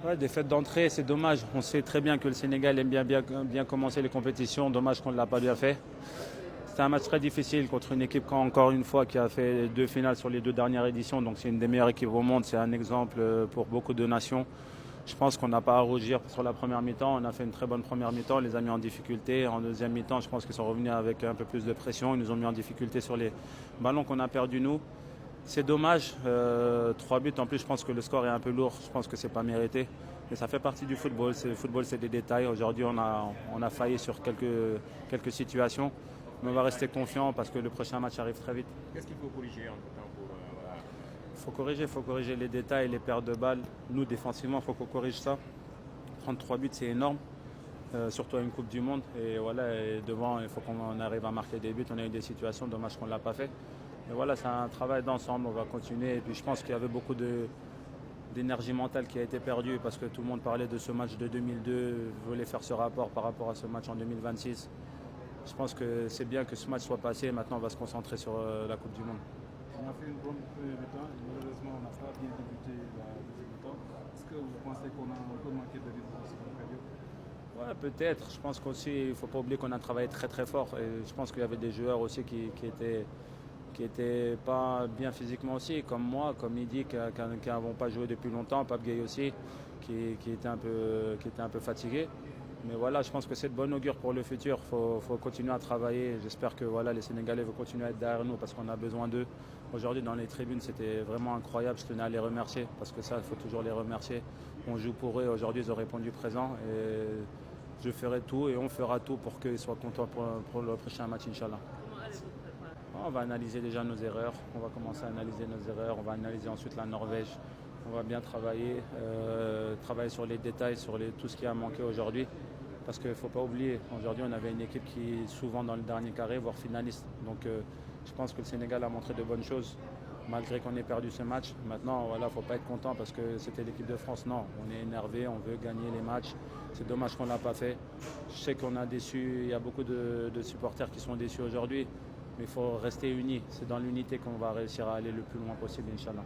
Ouais, défaite d'entrée, c'est dommage. On sait très bien que le Sénégal aime bien commencer les compétitions. Dommage qu'on ne l'a pas bien fait. C'était un match très difficile contre une équipe, encore une fois, qui a fait deux finales sur les deux dernières éditions. Donc c'est une des meilleures équipes au monde. C'est un exemple pour beaucoup de nations. Je pense qu'on n'a pas à rougir sur la première mi-temps. On a fait une très bonne première mi-temps. On les a mis en difficulté. En deuxième mi-temps, je pense qu'ils sont revenus avec un peu plus de pression. Ils nous ont mis en difficulté sur les ballons qu'on a perdus nous. C'est dommage. 3 buts en plus, je pense que le score est un peu lourd. Je pense que c'est pas mérité. Mais ça fait partie du football. Le football, c'est des détails. Aujourd'hui, on a failli sur quelques situations. Mais on va rester confiant parce que le prochain match arrive très vite. Qu'est-ce qu'il faut corriger en tout temps pour voilà. Il faut corriger les détails, les pertes de balles. Nous, défensivement, il faut qu'on corrige ça. Prendre 3 buts, c'est énorme, surtout à une Coupe du Monde. Et voilà, et devant, il faut qu'on arrive à marquer des buts. On a eu des situations, dommage qu'on ne l'a pas fait. Mais voilà, c'est un travail d'ensemble, on va continuer. Et puis je pense qu'il y avait beaucoup d'énergie mentale qui a été perdue parce que tout le monde parlait de ce match de 2002, voulait faire ce rapport par rapport à ce match en 2026. Je pense que c'est bien que ce match soit passé. Maintenant, on va se concentrer sur la Coupe du Monde. On a fait une bonne première mi-temps et malheureusement on n'a pas bien débuté la deuxième mi-temps. Est-ce que vous pensez qu'on a un peu manqué de rythme dans cette période? Ouais, peut-être. Je pense qu'aussi, il ne faut pas oublier qu'on a travaillé très très fort. Et je pense qu'il y avait des joueurs aussi qui étaient pas bien physiquement aussi, comme moi, comme Idi, qui n'avons pas joué depuis longtemps, Pape Gueye aussi, qui était un peu fatigué. Mais voilà, je pense que c'est de bon augure pour le futur. Il faut continuer à travailler. J'espère que voilà, les Sénégalais vont continuer à être derrière nous parce qu'on a besoin d'eux. Aujourd'hui, dans les tribunes, c'était vraiment incroyable. Je tenais à les remercier parce que ça, il faut toujours les remercier. On joue pour eux. Aujourd'hui, ils ont répondu présent. Et je ferai tout et on fera tout pour qu'ils soient contents pour le prochain match, Inch'Allah. On va analyser déjà nos erreurs. On va commencer à analyser nos erreurs. On va analyser ensuite la Norvège. On va bien travailler sur les détails, sur tout ce qui a manqué aujourd'hui. Parce qu'il ne faut pas oublier, aujourd'hui on avait une équipe qui est souvent dans le dernier carré, voire finaliste. Donc je pense que le Sénégal a montré de bonnes choses, malgré qu'on ait perdu ce match. Maintenant, voilà, il ne faut pas être content parce que c'était l'équipe de France. Non, on est énervé, on veut gagner les matchs. C'est dommage qu'on ne l'a pas fait. Je sais qu'on a déçu, il y a beaucoup de supporters qui sont déçus aujourd'hui. Mais il faut rester unis. C'est dans l'unité qu'on va réussir à aller le plus loin possible, Inch'Allah.